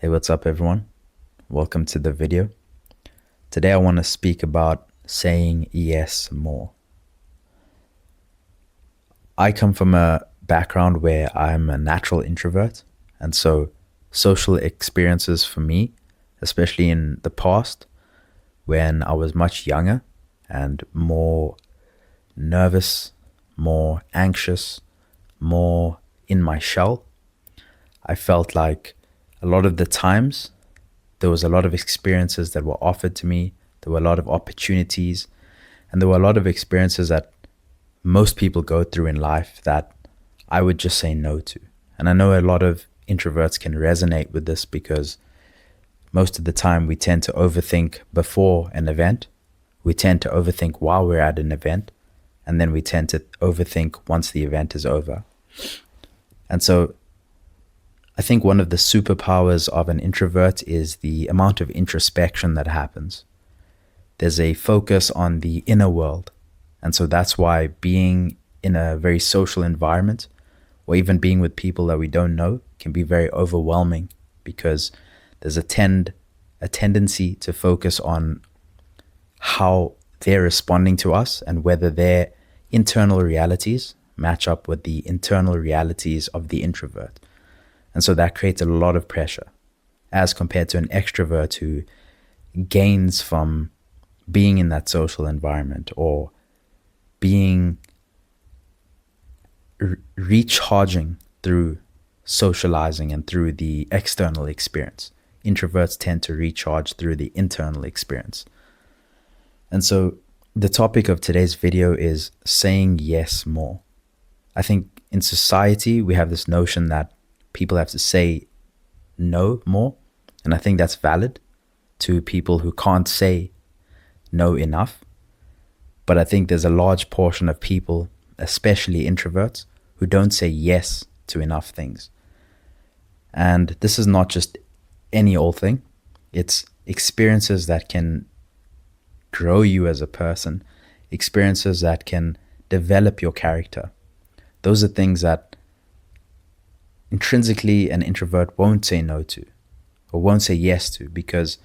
Hey, what's up, everyone? Welcome to the video. Today, I want to speak about saying yes more. I come from a background where I'm a natural introvert, and so social experiences for me, especially in the past, when I was much younger and more nervous, more anxious, more in my shell, I felt like a lot of the times there was a lot of experiences that were offered to me. There were a lot of opportunities, and there were a lot of experiences that most people go through in life that I would just say no to. And I know a lot of introverts can resonate with this because most of the time we tend to overthink before an event. We tend to overthink while we're at an event, and then we tend to overthink once the event is over. And so I think one of the superpowers of an introvert is the amount of introspection that happens. There's a focus on the inner world. And so that's why being in a very social environment, or even being with people that we don't know, can be very overwhelming because there's a tendency to focus on how they're responding to us and whether their internal realities match up with the internal realities of the introvert. And so that creates a lot of pressure as compared to an extrovert who gains from being in that social environment or being recharging through socializing and through the external experience. Introverts tend to recharge through the internal experience. And so the topic of today's video is saying yes more. I think in society, we have this notion that people have to say no more. And I think that's valid to people who can't say no enough. But I think there's a large portion of people, especially introverts, who don't say yes to enough things. And this is not just any old thing. It's experiences that can grow you as a person, experiences that can develop your character. Those are things that intrinsically an introvert won't say no to or won't say yes to because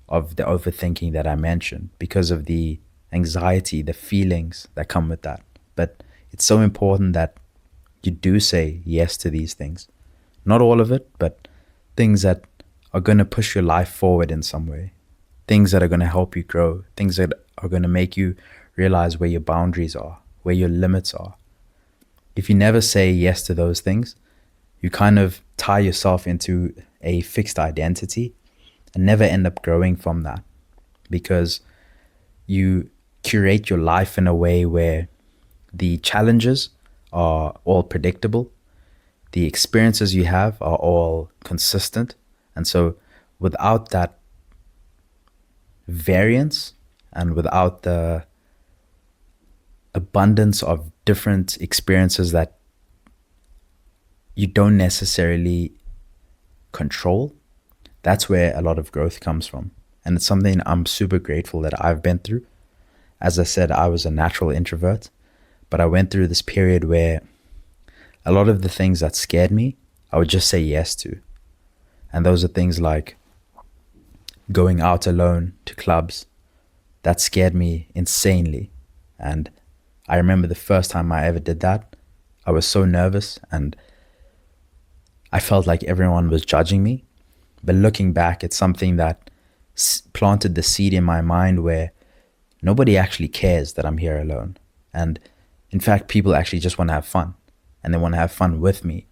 of the overthinking that I mentioned, because of the anxiety, the feelings that come with that. But it's so important that you do say yes to these things. Not all of it, but things that are going to push your life forward in some way. Things that are going to help you grow. Things that are going to make you realize where your boundaries are, where your limits are. If you never say yes to those things, you kind of tie yourself into a fixed identity and never end up growing from that because you curate your life in a way where the challenges are all predictable. The experiences you have are all consistent. And so without that variance and without the abundance of different experiences that you don't necessarily control, that's where a lot of growth comes from. And it's something I'm super grateful that I've been through. As I said, I was a natural introvert, but I went through this period where a lot of the things that scared me, I would just say yes to. And those are things like going out alone to clubs. That scared me insanely. And I remember the first time I ever did that, I was so nervous and I felt like everyone was judging me. But looking back, it's something that planted the seed in my mind where nobody actually cares that I'm here alone. And in fact, people actually just want to have fun. And they want to have fun with me,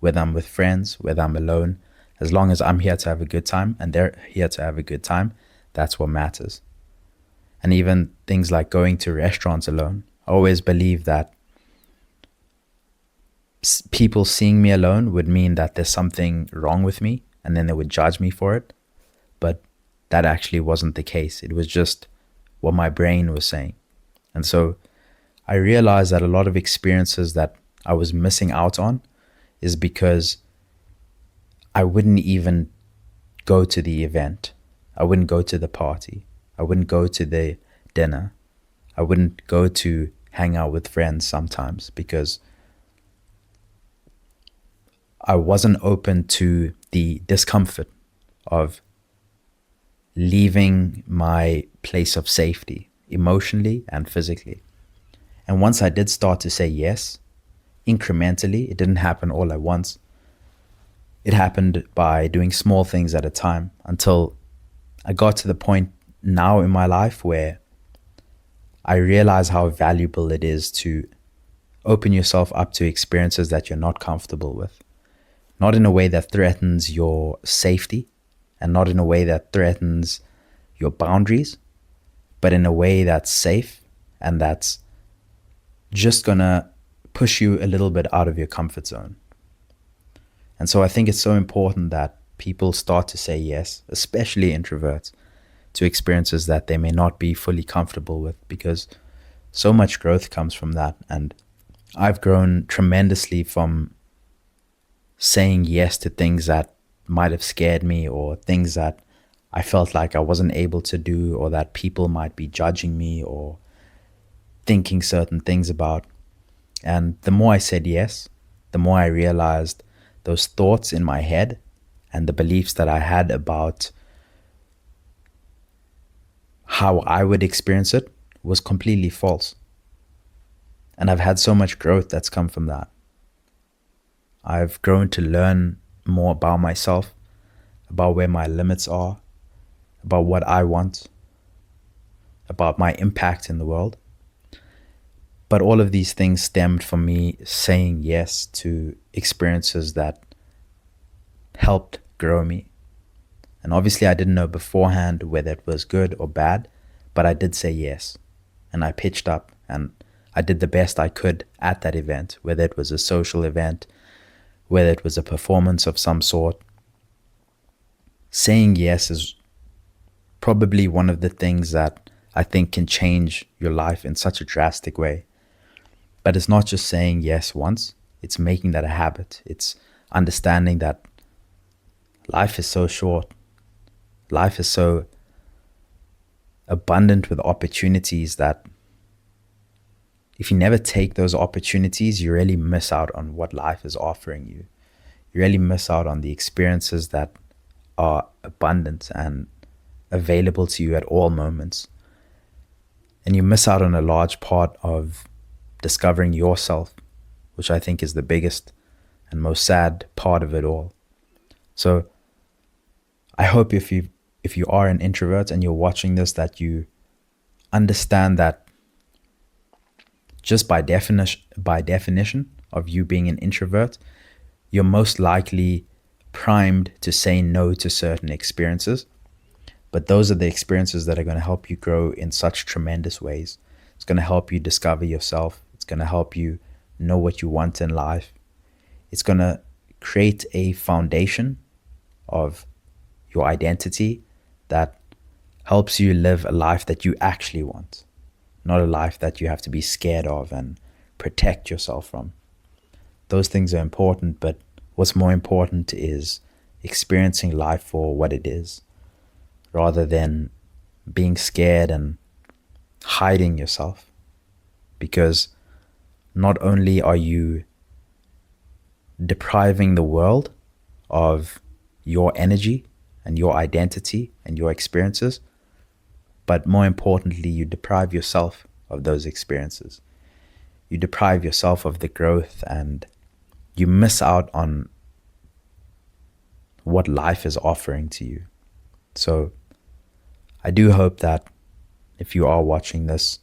whether I'm with friends, whether I'm alone. As long as I'm here to have a good time and they're here to have a good time, that's what matters. And even things like going to restaurants alone. I always believe that people seeing me alone would mean that there's something wrong with me and then they would judge me for it. But that actually wasn't the case. It was just what my brain was saying. And so I realized that a lot of experiences that I was missing out on is because I wouldn't even go to the event. I wouldn't go to the party. I wouldn't go to the dinner. I wouldn't go to hang out with friends sometimes because I wasn't open to the discomfort of leaving my place of safety emotionally and physically. And once I did start to say yes, incrementally, it didn't happen all at once. It happened by doing small things at a time until I got to the point now in my life where I realize how valuable it is to open yourself up to experiences that you're not comfortable with. Not in a way that threatens your safety and not in a way that threatens your boundaries, but in a way that's safe and that's just gonna push you a little bit out of your comfort zone. And so I think it's so important that people start to say yes, especially introverts, to experiences that they may not be fully comfortable with, because so much growth comes from that. And I've grown tremendously from saying yes to things that might have scared me or things that I felt like I wasn't able to do or that people might be judging me or thinking certain things about. And the more I said yes, the more I realized those thoughts in my head and the beliefs that I had about how I would experience it was completely false. And I've had so much growth that's come from that. I've grown to learn more about myself, about where my limits are, about what I want, about my impact in the world. But all of these things stemmed from me saying yes to experiences that helped grow me. And obviously I didn't know beforehand whether it was good or bad, but I did say yes. And I pitched up and I did the best I could at that event, whether it was a social event, whether it was a performance of some sort. Saying yes is probably one of the things that I think can change your life in such a drastic way. But it's not just saying yes once, it's making that a habit. It's understanding that life is so short. Life is so abundant with opportunities that if you never take those opportunities, you really miss out on what life is offering you. You really miss out on the experiences that are abundant and available to you at all moments. And you miss out on a large part of discovering yourself, which I think is the biggest and most sad part of it all. So I hope if you are an introvert and you're watching this, that you understand that just by definition of you being an introvert, you're most likely primed to say no to certain experiences. But those are the experiences that are going to help you grow in such tremendous ways. It's going to help you discover yourself. It's going to help you know what you want in life. It's going to create a foundation of your identity that helps you live a life that you actually want, not a life that you have to be scared of and protect yourself from. Those things are important, but what's more important is experiencing life for what it is, rather than being scared and hiding yourself. Because not only are you depriving the world of your energy and your identity and your experiences, but more importantly, you deprive yourself of those experiences. You deprive yourself of the growth and you miss out on what life is offering to you. So I do hope that if you are watching this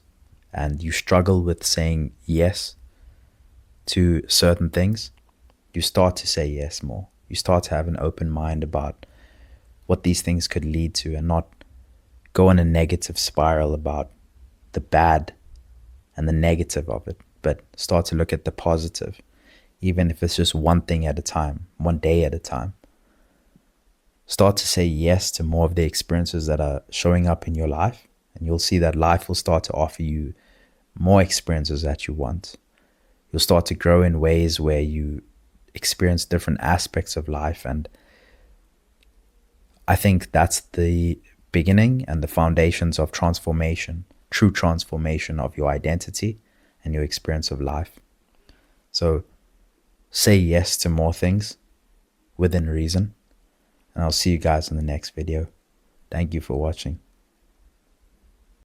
and you struggle with saying yes to certain things, you start to say yes more. You start to have an open mind about what these things could lead to and not go in a negative spiral about the bad and the negative of it, but start to look at the positive, even if it's just one thing at a time, one day at a time. Start to say yes to more of the experiences that are showing up in your life, and you'll see that life will start to offer you more experiences that you want. You'll start to grow in ways where you experience different aspects of life, and I think that's the beginning and the foundations of transformation, true transformation of your identity and your experience of life. So say yes to more things within reason. and I'll see you guys in the next video. Thank you for watching.